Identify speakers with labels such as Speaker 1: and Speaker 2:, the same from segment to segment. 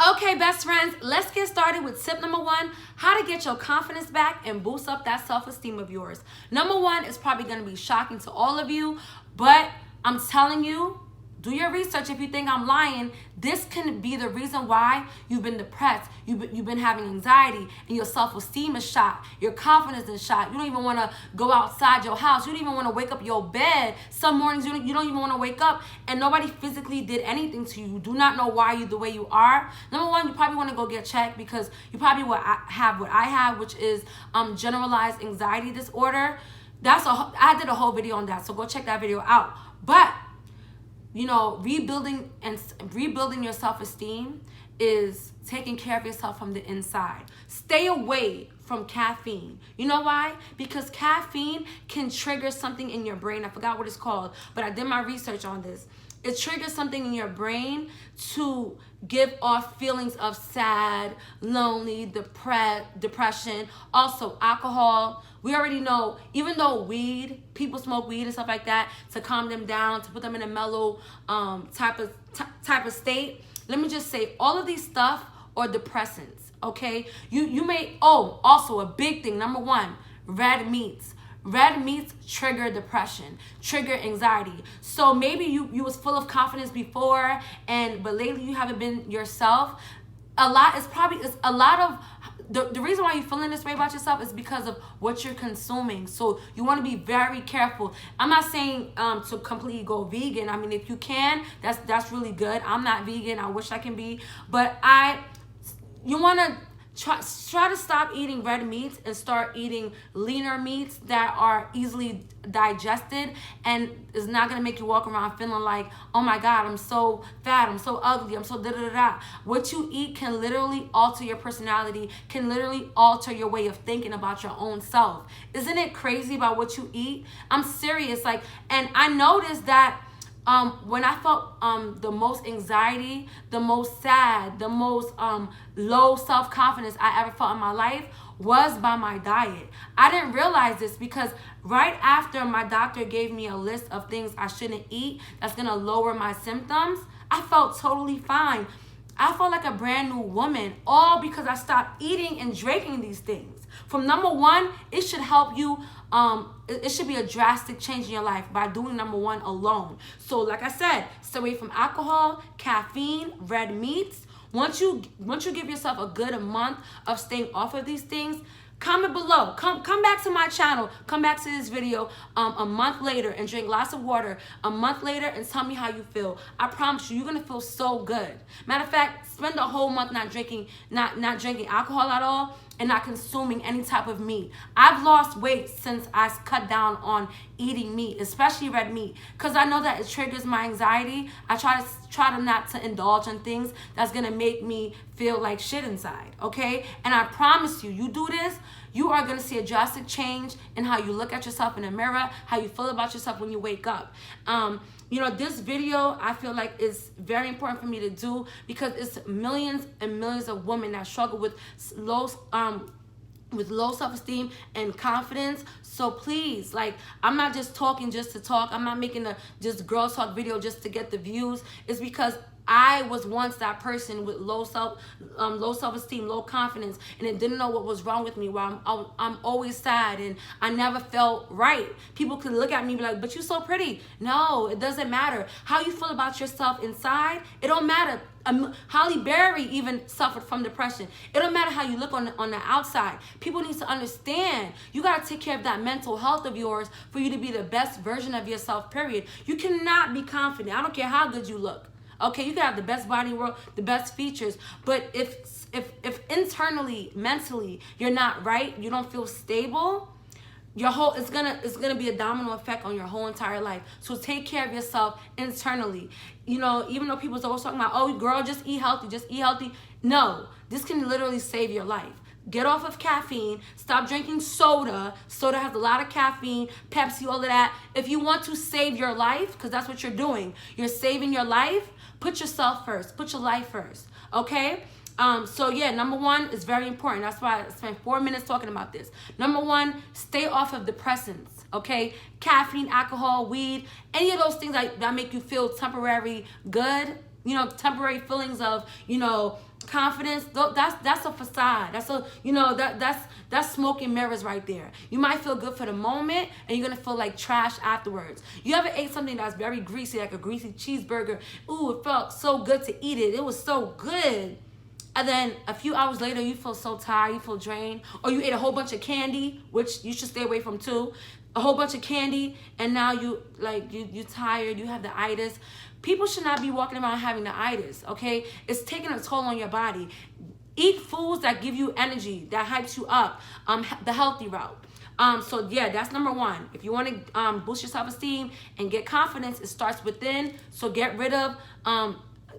Speaker 1: Okay, best friends, let's get started with tip number one, how to get your confidence back and boost up that self-esteem of yours. Number one is probably going to be shocking to all of you, but I'm telling you, do your research. If you think I'm lying, this can be the reason why you've been depressed, you've been having anxiety, and your self-esteem is shot, your confidence is shot. You don't even want to go outside your house. You don't even want to wake up your bed. Some mornings you don't even want to wake up, and nobody physically did anything to you. You do not know why you're the way you are. Number one, you probably want to go get checked because you probably will have what I have, which is generalized anxiety disorder. I did a whole video on that, so go check that video out. But you know, rebuilding your self-esteem is taking care of yourself from the inside. Stay away from caffeine. You know why? Because caffeine can trigger something in your brain. I forgot what it's called, but I did my research on this. It triggers something in your brain to give off feelings of sad, lonely, depression. Also, alcohol. We already know, even though people smoke weed and stuff like that to calm them down, to put them in a mellow type of state. Let me just say, all of these stuff are depressants, okay? You may, also a big thing, number one, red meats. Red meats trigger depression, trigger anxiety. So maybe you was full of confidence before, but lately you haven't been yourself. The reason why you're feeling this way about yourself is because of what you're consuming. So you want to be very careful. I'm not saying to completely go vegan. I mean, if you can, that's really good. I'm not vegan. I wish I can be, but you want to try to stop eating red meats and start eating leaner meats that are easily digested and is not going to make you walk around feeling like, oh my God, I'm so fat, I'm so ugly, I'm so da-da-da-da. What you eat can literally alter your personality, can literally alter your way of thinking about your own self. Isn't it crazy about what you eat? I'm serious. And I noticed that when I felt the most anxiety, the most sad, the most low self-confidence I ever felt in my life was by my diet. I didn't realize this because right after my doctor gave me a list of things I shouldn't eat that's going to lower my symptoms, I felt totally fine. I felt like a brand new woman, all because I stopped eating and drinking these things. From number one, it should help you. It should be a drastic change in your life by doing number one alone. So like I said, stay away from alcohol, caffeine, red meats. Once you give yourself a good month of staying off of these things, comment below. Come back to my channel. Come back to this video a month later and drink lots of water a month later and tell me how you feel. I promise you're gonna feel so good. Matter of fact, spend a whole month not drinking alcohol at all and not consuming any type of meat. I've lost weight since I cut down on eating meat, especially red meat, because I know that it triggers my anxiety. I try to not to indulge in things that's gonna make me feel like shit inside, okay? And I promise you, you do this, you are gonna see a drastic change in how you look at yourself in the mirror, how you feel about yourself when you wake up. You know, this video I feel like is very important for me to do because it's millions and millions of women that struggle with low self-esteem and confidence. So please, I'm not just talking just to talk. I'm not making a just girl talk video just to get the views. It's because I was once that person with low self-esteem, low confidence, and it didn't know what was wrong with me. While I'm always sad and I never felt right. People could look at me and be like, "But you're so pretty." No, it doesn't matter how you feel about yourself inside. It don't matter. Halle Berry even suffered from depression. It don't matter how you look on the outside. People need to understand you got to take care of that mental health of yours for you to be the best version of yourself, period. You cannot be confident. I don't care how good you look. Okay, you can have the best body in the world, the best features, but if internally, mentally, you're not right, you don't feel stable, it's gonna be a domino effect on your whole entire life. So take care of yourself internally. You know, even though people's always talking about, oh girl, just eat healthy. No, this can literally save your life. Get off of caffeine. Stop drinking soda. Soda has a lot of caffeine, Pepsi, all of that. If you want to save your life, because that's what you're doing, you're saving your life, put yourself first. Put your life first, okay? So yeah, number one is very important. That's why I spent 4 minutes talking about this. Number one, stay off of depressants, okay? Caffeine, alcohol, weed, any of those things that make you feel temporary good, you know, temporary feelings of, you know, confidence, that's a facade. That's a, you know, that's smoke and mirrors right there. You might feel good for the moment, and you're gonna feel like trash afterwards. You ever ate something that's very greasy, like a greasy cheeseburger? Ooh, it felt so good to eat it. It was so good. And then a few hours later, you feel so tired, you feel drained. Or you ate a whole bunch of candy, which you should stay away from too. A whole bunch of candy, and now you tired, you have the itis. People should not be walking around having the itis, okay? It's taking a toll on your body. Eat foods that give you energy, that hypes you up, the healthy route. So yeah, that's number one. If you want to boost your self-esteem and get confidence, it starts within. So get rid of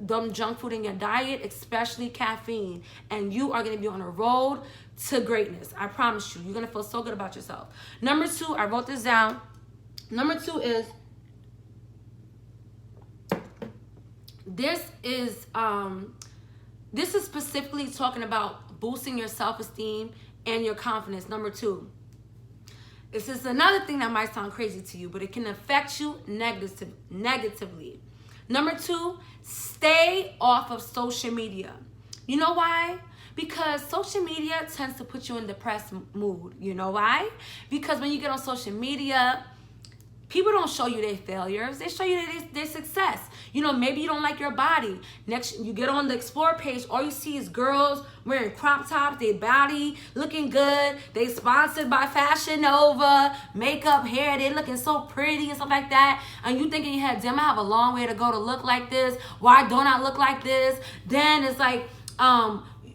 Speaker 1: dumb junk food in your diet, especially caffeine, and you are going to be on a road to greatness. I promise you. You're going to feel so good about yourself. Number two, I wrote this down. Number two is, this is specifically talking about boosting your self-esteem and your confidence. Number two, this is another thing that might sound crazy to you, but it can affect you negatively. Number two, stay off of social media. You know why? Because social media tends to put you in depressed mood. You know why? Because when you get on social media, people don't show you their failures. They show you their success. You know, maybe you don't like your body. Next, you get on the Explore page, all you see is girls wearing crop tops, their body looking good. They sponsored by Fashion Nova, makeup, hair, they looking so pretty and stuff like that. And you thinking in your head, damn, I have a long way to go to look like this. Why don't I look like this? Then it's like,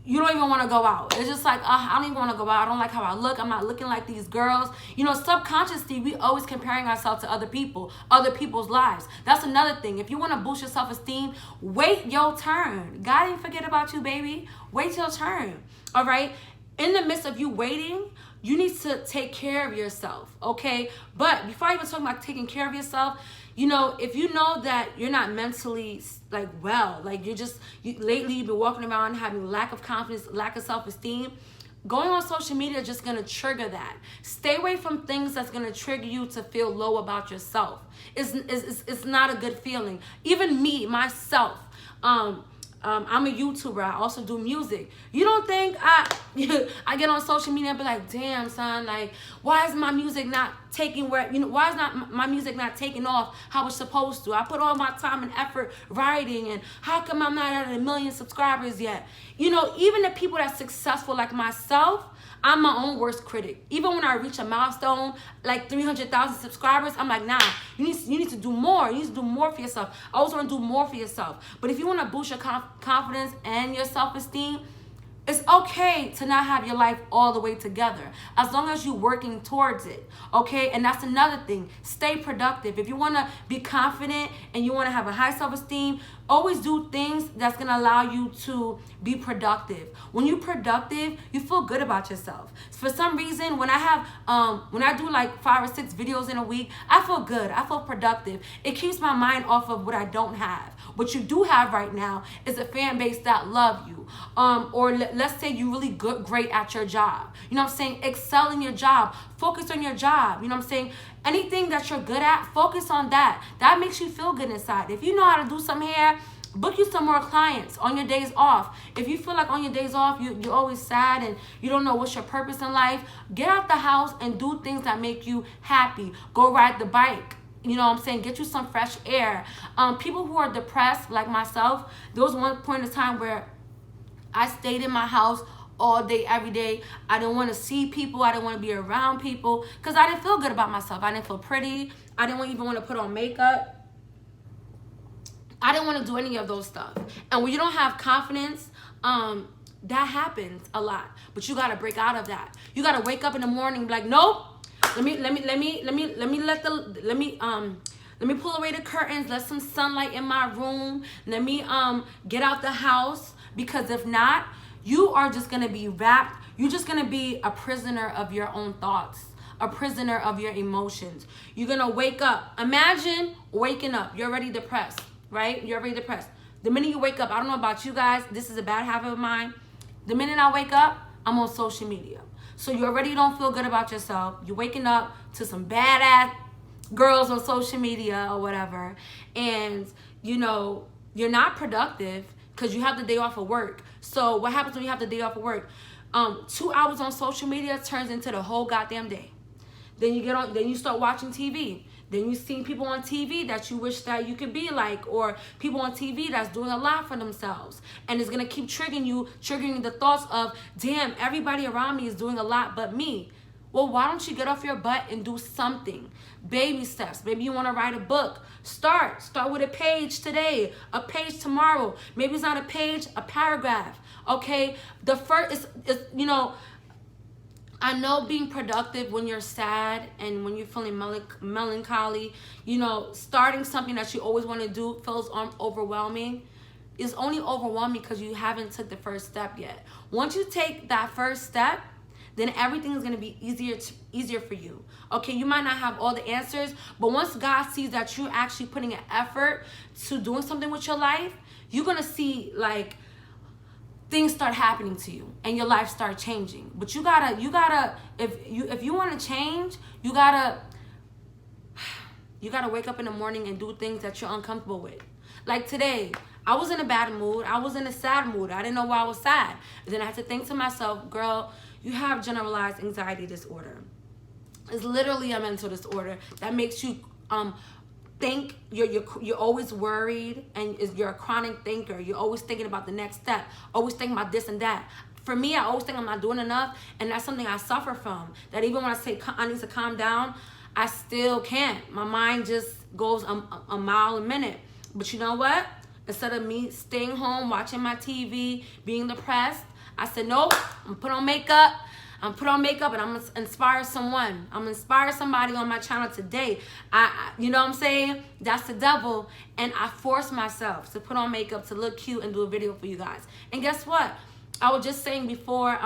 Speaker 1: you don't even want to go out. It's just like, I don't even want to go out. I don't like how I look. I'm not looking like these girls. You know, subconsciously, we always comparing ourselves to other people, other people's lives. That's another thing. If you want to boost your self-esteem, wait your turn. God didn't forget about you, baby. Wait your turn, all right? In the midst of you waiting, you need to take care of yourself, okay? But before I even talk about taking care of yourself, you know, if you know that you're not mentally like well, like lately you've been walking around having lack of confidence, lack of self-esteem, going on social media is just gonna trigger that. Stay away from things that's gonna trigger you to feel low about yourself. It's not a good feeling. Even me, myself, I'm a YouTuber. I also do music. You don't think I get on social media and be like, damn, son, like, why is my music not taking why is not my music not taking off how it's supposed to? I put all my time and effort writing, and how come I'm not at 1 million subscribers yet? You know, even the people that's successful like myself, I'm my own worst critic. Even when I reach a milestone, like 300,000 subscribers, I'm like, nah, you need to do more. You need to do more for yourself. I always want to do more for yourself. But if you want to boost your confidence and your self-esteem, it's okay to not have your life all the way together, as long as you're working towards it, okay? And that's another thing. Stay productive. If you want to be confident and you want to have a high self-esteem, always do things that's going to allow you to be productive. When you're productive, you feel good about yourself. For some reason, when I do like 5 or 6 videos in a week, I feel good. I feel productive. It keeps my mind off of what I don't have. What you do have right now is a fan base that love you. Or let's say you're really great at your job. You know what I'm saying? Excel in your job. Focus on your job. You know what I'm saying? Anything that you're good at, focus on that. That makes you feel good inside. If you know how to do some hair, book you some more clients on your days off. If you feel like on your days off, you're always sad and you don't know what's your purpose in life, get out the house and do things that make you happy. Go ride the bike. You know what I'm saying? Get you some fresh air. People who are depressed, like myself, there was one point in time where I stayed in my house all day, every day. I didn't want to see people. I didn't want to be around people because I didn't feel good about myself. I didn't feel pretty. I didn't even want to put on makeup. I didn't want to do any of those stuff. And when you don't have confidence, that happens a lot. But you got to break out of that. You got to wake up in the morning and be like, nope. Let me pull away the curtains. Let some sunlight in my room. Let me get out the house, because if not, you are just gonna be wrapped. You're just gonna be a prisoner of your own thoughts, a prisoner of your emotions. You're gonna wake up. Imagine waking up. You're already depressed, right? You're already depressed. The minute you wake up, I don't know about you guys, this is a bad habit of mine. The minute I wake up, I'm on social media. So you already don't feel good about yourself. You're waking up to some badass girls on social media or whatever. And, you know, you're not productive. because you have the day off of work. So what happens when you have the day off of work? 2 hours on social media turns into the whole goddamn day. Then you get on, then you start watching TV. Then you see people on TV that you wish that you could be like, or people on TV that's doing a lot for themselves. And it's gonna keep triggering the thoughts of, damn, everybody around me is doing a lot but me. Well, why don't you get off your butt and do something? Baby steps. Maybe you want to write a book. Start with a page today, a page tomorrow. Maybe it's not a page, a paragraph. Okay? The first is you know, I know being productive when you're sad and when you're feeling melancholy, you know, starting something that you always want to do feels overwhelming. It's only overwhelming because you haven't took the first step yet. Once you take that first step, then everything is going to be easier for you. Okay, you might not have all the answers, but once God sees that you're actually putting an effort to doing something with your life, you're going to see like things start happening to you and your life start changing. But you gotta if you want to change, you gotta wake up in the morning and do things that you're uncomfortable with. Like today, I was in a bad mood. I was in a sad mood. I didn't know why I was sad. And then I had to think to myself, girl, you have generalized anxiety disorder. It's literally a mental disorder that makes you think you're always worried, and you're a chronic thinker. You're always thinking about the next step, always thinking about this and that. For me, I always think I'm not doing enough, and that's something I suffer from. That even when I say I need to calm down, I still can't. My mind just goes a mile a minute. But you know what? Instead of me staying home, watching my TV, being depressed, I said, nope, I'm gonna put on makeup. And I'm gonna inspire someone. I'm gonna inspire somebody on my channel today. You know what I'm saying? That's the devil. And I force myself to put on makeup, to look cute, and do a video for you guys. And guess what? I was just saying before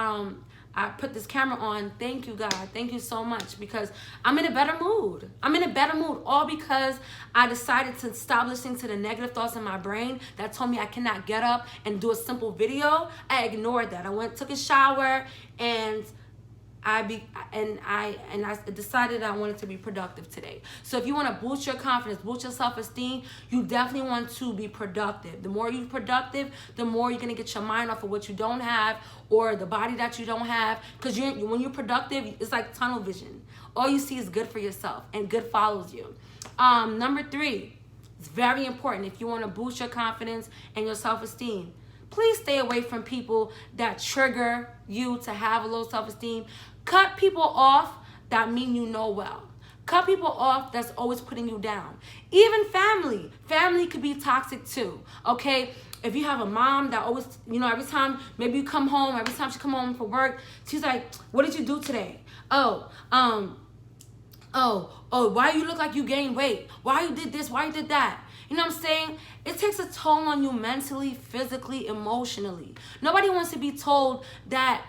Speaker 1: I put this camera on, thank you, God. Thank you so much, because I'm in a better mood. I'm in a better mood, all because I decided to stop listening to the negative thoughts in my brain that told me I cannot get up and do a simple video. I ignored that. I took a shower, and I decided I wanted to be productive today. So if you want to boost your confidence, boost your self-esteem, you definitely want to be productive. The more you're productive, the more you're going to get your mind off of what you don't have or the body that you don't have. Because when you're productive, it's like tunnel vision. All you see is good for yourself, and good follows you. Number 3, it's very important. If you want to boost your confidence and your self-esteem, please stay away from people that trigger you to have a low self-esteem. Cut people off that mean you know well. Cut people off that's always putting you down. Even family. Family could be toxic too, okay? If you have a mom that always, you know, every time maybe you come home, every time she come home from work, she's like, what did you do today? Oh, why you look like you gained weight? Why you did this? Why you did that? You know what I'm saying? It takes a toll on you mentally, physically, emotionally. Nobody wants to be told that,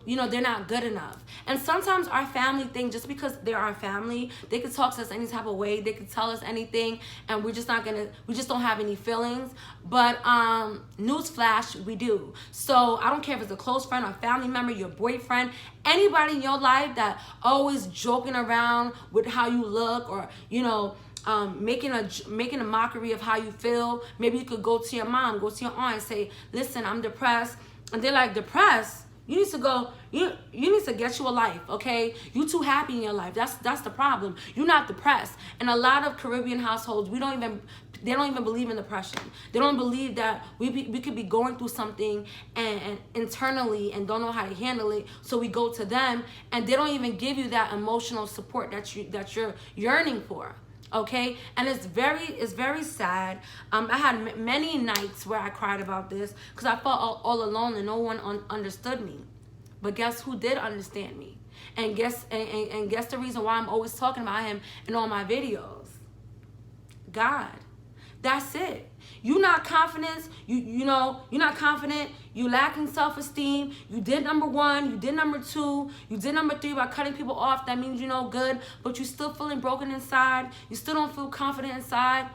Speaker 1: you know, they're not good enough. And sometimes our family think just because they're our family, they can talk to us any type of way. They can tell us anything, and we just don't have any feelings. But newsflash, we do. So I don't care if it's a close friend or family member, your boyfriend, anybody in your life that always joking around with how you look, or, you know, making a mockery of how you feel. Maybe you could go to your mom, go to your aunt and say, listen, I'm depressed. And they're like, depressed? You need to go, you need to get you a life, okay? You too happy in your life. That's the problem. You're not depressed. And a lot of Caribbean households, they don't even believe in depression. They don't believe that we could be going through something and internally and don't know how to handle it. So we go to them, and they don't even give you that emotional support that you're yearning for. Okay, and it's very sad. I had many nights where I cried about this because I felt all alone and no one understood me. But guess who did understand me? And guess the reason why I'm always talking about him in all my videos? God. That's it. You're not confident. You're not confident. You lacking self-esteem. You did number 1. You did number 2. You did number 3 by cutting people off. That means you know good, but you're still feeling broken inside. You still don't feel confident inside.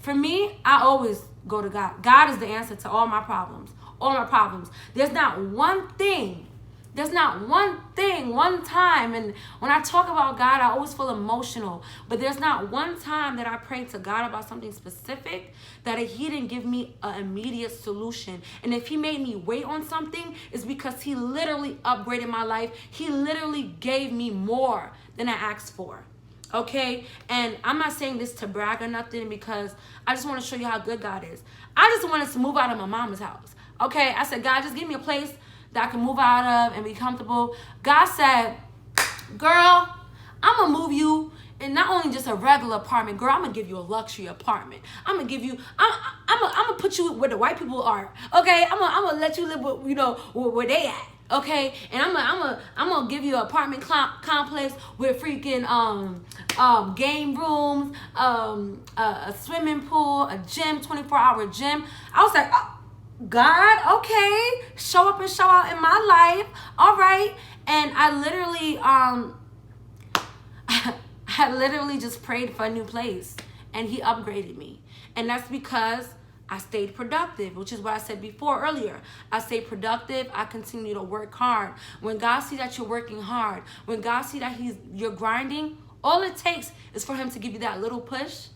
Speaker 1: For me, I always go to God. God is the answer to all my problems. All my problems. There's not one thing There's not one thing, one time, and when I talk about God, I always feel emotional, but there's not one time that I prayed to God about something specific that he didn't give me an immediate solution. And if he made me wait on something, it's because he literally upgraded my life. He literally gave me more than I asked for. Okay? And I'm not saying this to brag or nothing, because I just want to show you how good God is. I just wanted to move out of my mama's house. Okay? I said, God, just give me a place that I can move out of and be comfortable. God said, girl, I'm going to move you in not only just a regular apartment, girl, I'm going to give you a luxury apartment. I'm going to give you, I'm going to put you where the white people are. Okay? I'm going to let you live with, you know, where they at. Okay? And I'm going to give you an apartment complex with freaking game rooms, a swimming pool, a gym, 24-hour gym. I was like, oh, God, okay, show up and show out in my life. All right. And I literally just prayed for a new place, and he upgraded me. And that's because I stayed productive, which is what I said before earlier. I stayed productive. I continue to work hard. When God sees that you're working hard, when God sees that you're grinding, all it takes is for him to give you that little push,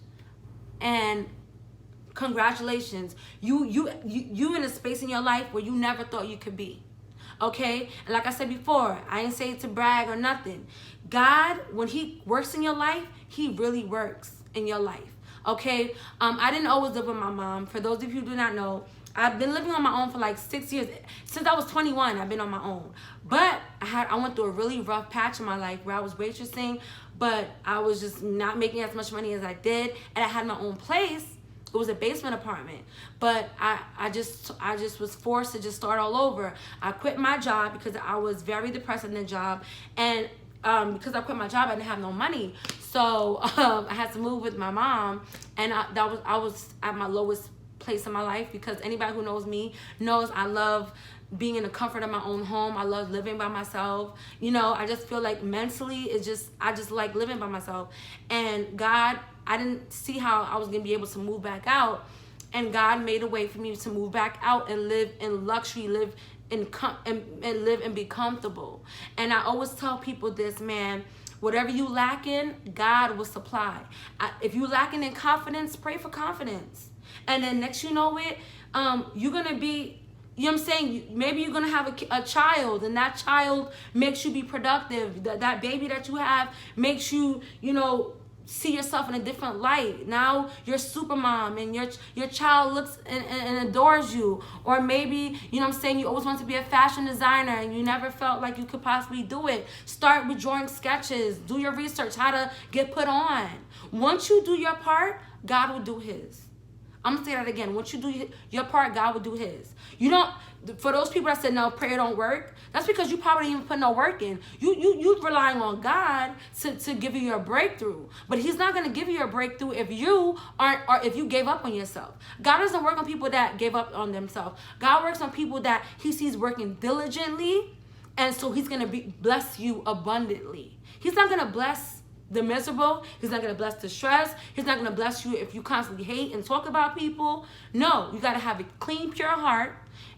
Speaker 1: and congratulations, you in a space in your life where you never thought you could be. Okay? And like I said before, I ain't saying to brag or nothing. God, when he works in your life, he really works in your life. Okay? I didn't always live with my mom. For those of you who do not know, I've been living on my own for like 6 years. Since I was 21, I've been on my own. But I went through a really rough patch in my life where I was waitressing, but I was just not making as much money as I did, and I had my own place. It was a basement apartment, but I just was forced to just start all over. I quit my job because I was very depressed in the job, and because I quit my job, I didn't have no money, so I had to move with my mom, and I was at my lowest place in my life, because anybody who knows me knows I love being in the comfort of my own home. I love living by myself. You know, I just feel like mentally I just like living by myself. And God, I didn't see how I was going to be able to move back out. And God made a way for me to move back out and live in luxury, live and be comfortable. And I always tell people this, man, whatever you lack in, God will supply. If you lacking in confidence, pray for confidence. And then next you know it, you're going to be, you know what I'm saying? Maybe you're going to have a child, and that child makes you be productive. That baby that you have makes you, you know, see yourself in a different light. Now you're super mom, and your child looks and adores you. Or maybe, you know what I'm saying, you always want to be a fashion designer and you never felt like you could possibly do it. Start with drawing sketches. Do your research, how to get put on. Once you do your part, God will do his. I'm going to say that again. Once you do your part, God will do his. You don't, for those people that said, no, prayer don't work, that's because you probably didn't even put no work in. You relying on God to give you your breakthrough. But he's not going to give you your breakthrough if you aren't, or if you gave up on yourself. God doesn't work on people that gave up on themselves. God works on people that he sees working diligently, and so he's going to bless you abundantly. He's not going to bless the miserable. He's not going to bless the stress. He's not going to bless you if you constantly hate and talk about people. No, you got to have a clean, pure heart,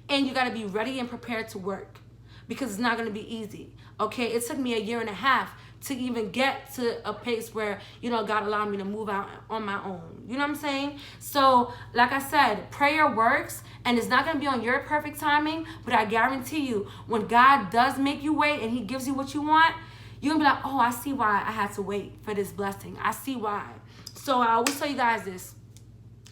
Speaker 1: and you got to be ready and prepared to work, because it's not going to be easy. Okay, it took me 1.5 years to even get to a place where, you know, God allowed me to move out on my own. You know what I'm saying? So, like I said, prayer works, and it's not going to be on your perfect timing, but I guarantee you, when God does make you wait and he gives you what you want, you're going to be like, oh, I see why I had to wait for this blessing. I see why. So I always tell you guys this.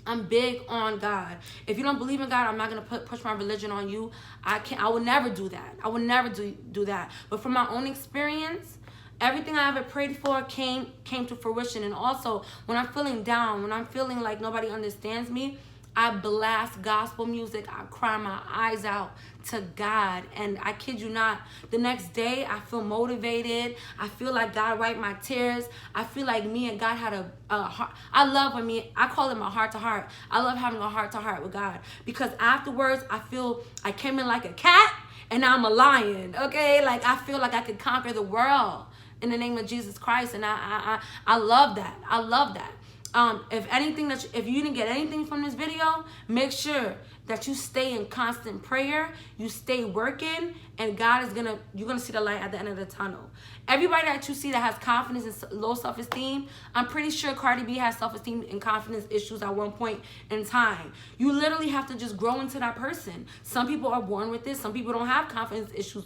Speaker 1: I'm big on God. If you don't believe in God, I'm not going to push my religion on you. I will never do that. I will never do that. But from my own experience, everything I ever prayed for came to fruition. And also, when I'm feeling down, when I'm feeling like nobody understands me, I blast gospel music. I cry my eyes out to God. And I kid you not, the next day I feel motivated. I feel like God wiped my tears. I feel like me and God had a heart. I call it my heart to heart. I love having a heart to heart with God, because afterwards I feel I came in like a cat and now I'm a lion. Okay, like I feel like I could conquer the world in the name of Jesus Christ. And I love that. I love that. If you didn't get anything from this video, make sure that you stay in constant prayer, you stay working, and you're gonna see the light at the end of the tunnel. Everybody that you see that has confidence and low self-esteem, I'm pretty sure Cardi B has self-esteem and confidence issues at one point in time. You literally have to just grow into that person. Some people are born with this. Some people don't have confidence issue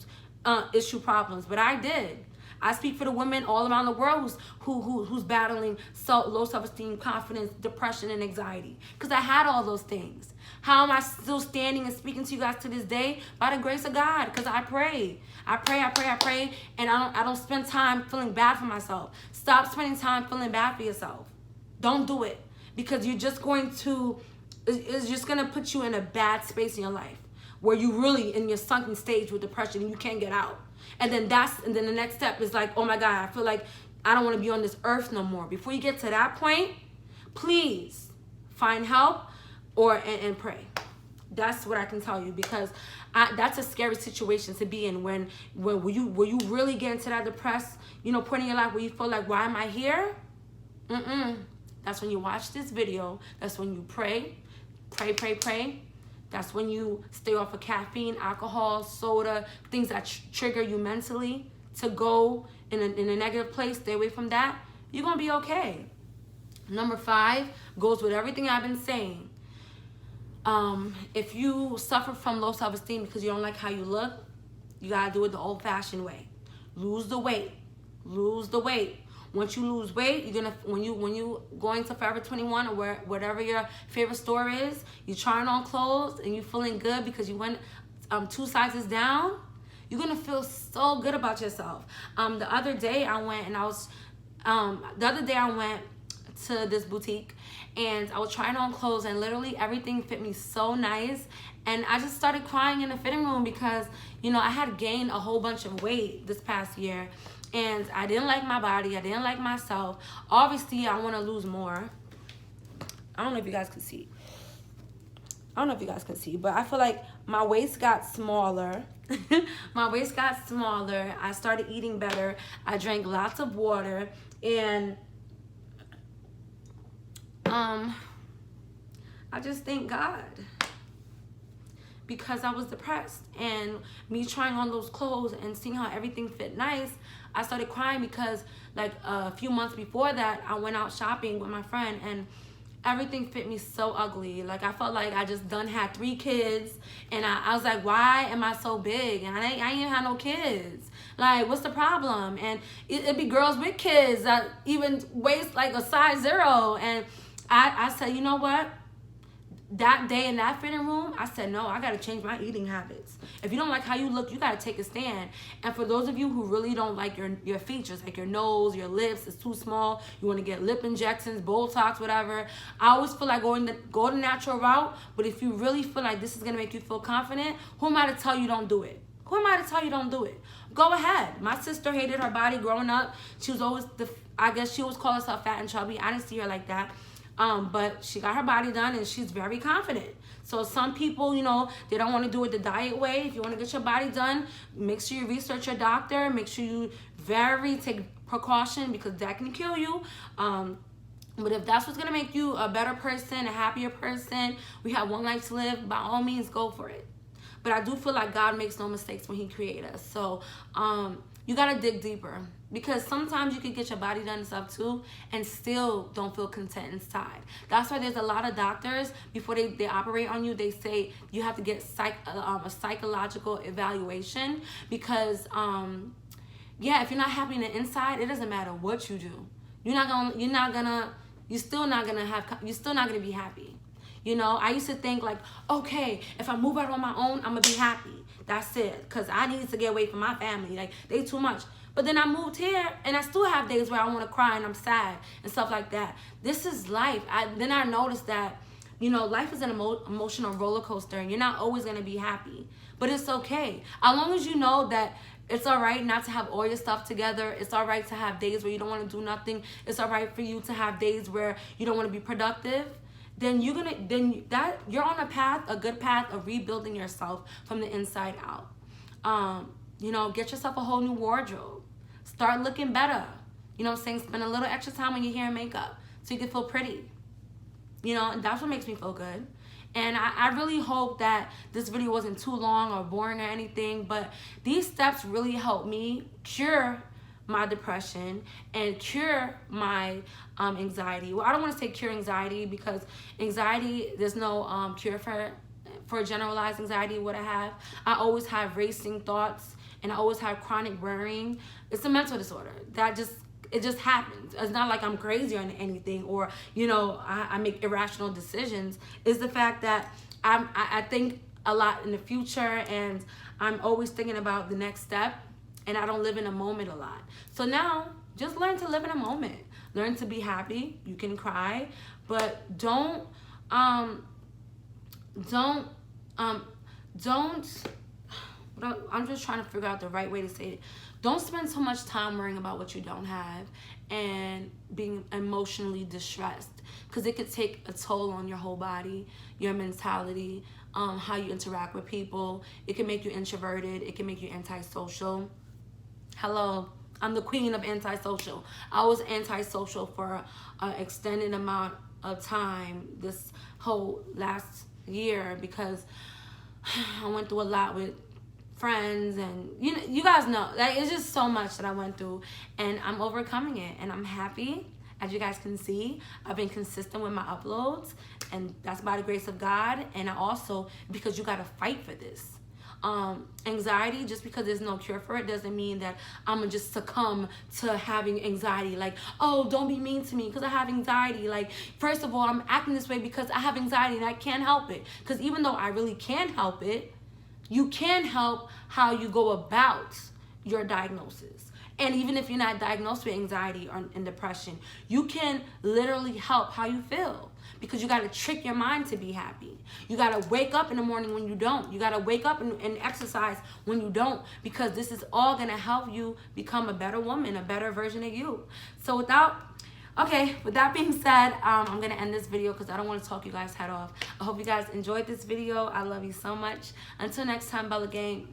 Speaker 1: problems, but I did. I speak for the women all around the world who's battling low self-esteem, confidence, depression, and anxiety. Because I had all those things. How am I still standing and speaking to you guys to this day? By the grace of God. Because I pray. I pray, and I don't spend time feeling bad for myself. Stop spending time feeling bad for yourself. Don't do it. Because it's just going to put you in a bad space in your life, where you really in your sunken stage with depression and you can't get out. And then the next step is like, oh my God, I feel like I don't want to be on this earth no more. Before you get to that point, please find help and pray. That's what I can tell you, because that's a scary situation to be in when you really get into that depressed, point in your life where you feel like, why am I here? That's when you watch this video. That's when you pray. That's when you stay off of caffeine, alcohol, soda, things that trigger you mentally to go in a negative place. Stay away from that. You're going to be okay. Number 5 goes with everything I've been saying. If you suffer from low self-esteem because you don't like how you look, you got to do it the old-fashioned way. Lose the weight. Once you lose weight, you're gonna when you going to Forever 21 or whatever your favorite store is, you trying on clothes and you feeling good because you went 2 sizes down, you're gonna feel so good about yourself. The other day I went to this boutique and I was trying on clothes and literally everything fit me so nice, and I just started crying in the fitting room because I had gained a whole bunch of weight this past year. And I didn't like my body. I didn't like myself. Obviously, I want to lose more. I don't know if you guys can see. But I feel like my waist got smaller. I started eating better. I drank lots of water. And I just thank God. Because I was depressed, and me trying on those clothes and seeing how everything fit nice, I started crying because like a few months before that, I went out shopping with my friend and everything fit me so ugly. Like I felt like I just had 3 kids, and I was like, why am I so big? And I ain't even had no kids. Like, what's the problem? And it'd be girls with kids that even waist like a size 0. And I said, you know what? That day in that fitting room, I said, no, I got to change my eating habits. If you don't like how you look, you got to take a stand. And for those of you who really don't like your features, like your nose, your lips is too small, you want to get lip injections, Botox, whatever, I always feel like go the natural route. But if you really feel like this is going to make you feel confident, who am I to tell you don't do it? Go ahead. My sister hated her body growing up. She was always, I guess she always called herself fat and chubby. I didn't see her like that. But she got her body done and she's very confident. So some people, they don't want to do it the diet way. If you want to get your body done, make sure you research your doctor. Make sure you take precaution, because that can kill you. But if that's what's going to make you a better person, a happier person, we have one life to live, by all means, go for it. But I do feel like God makes no mistakes when he created us. So you got to dig deeper, because sometimes you can get your body done and stuff too and still don't feel content inside. That's why there's a lot of doctors, before they operate on you, they say you have to get a psychological evaluation, because if you're not happy in the inside, it doesn't matter what you do. You're still not gonna be happy. I used to think like, okay, if I move out on my own, I'm gonna be happy. That's it, because I need to get away from my family. Like, they too much. But then I moved here, and I still have days where I want to cry and I'm sad and stuff like that. This is life. Then I noticed that, life is an emotional roller coaster, and you're not always going to be happy. But it's okay. As long as you know that it's all right not to have all your stuff together. It's all right to have days where you don't want to do nothing. It's all right for you to have days where you don't want to be productive. Then you're on a good path of rebuilding yourself from the inside out. Get yourself a whole new wardrobe. Start looking better. Spend a little extra time on your hair and makeup. so you can feel pretty. You know, and that's what makes me feel good. And I really hope that this video wasn't too long or boring or anything, but these steps really helped me cure my depression and cure my anxiety. Well, I don't want to say cure anxiety, because anxiety, there's no cure for generalized anxiety. What I always have racing thoughts, and I always have chronic worrying. It's a mental disorder that it just happens. It's not like I'm crazy or anything, or, you know, I make irrational decisions. It's the fact that I think a lot in the future, and I'm always thinking about the next step, and I don't live in a moment a lot. So now, just learn to live in a moment. Learn to be happy. You can cry, but don't I'm just trying to figure out the right way to say it. Don't spend so much time worrying about what you don't have and being emotionally distressed, because it could take a toll on your whole body, your mentality, how you interact with people. It can make you introverted. It can make you antisocial. Hello, I'm the queen of antisocial. I was antisocial for an extended amount of time this whole last year, because I went through a lot with friends, and you guys know, like, it's just so much that I went through, and I'm overcoming it, and I'm happy. As you guys can see, I've been consistent with my uploads, and that's by the grace of God. And I also, because you gotta fight for this. Anxiety, just because there's no cure for it, doesn't mean that I'm gonna just succumb to having anxiety. Like, oh, don't be mean to me because I have anxiety. Like, first of all, I'm acting this way because I have anxiety and I can't help it. Because even though I really can't help it, you can help how you go about your diagnosis. And even if you're not diagnosed with anxiety or and depression, you can literally help how you feel, because you got to trick your mind to be happy. You got to wake up in the morning when you don't. You got to wake up and exercise when you don't, because this is all going to help you become a better woman, a better version of you. So with that being said, I'm going to end this video because I don't want to talk you guys' head off. I hope you guys enjoyed this video. I love you so much. Until next time, Bella Gang.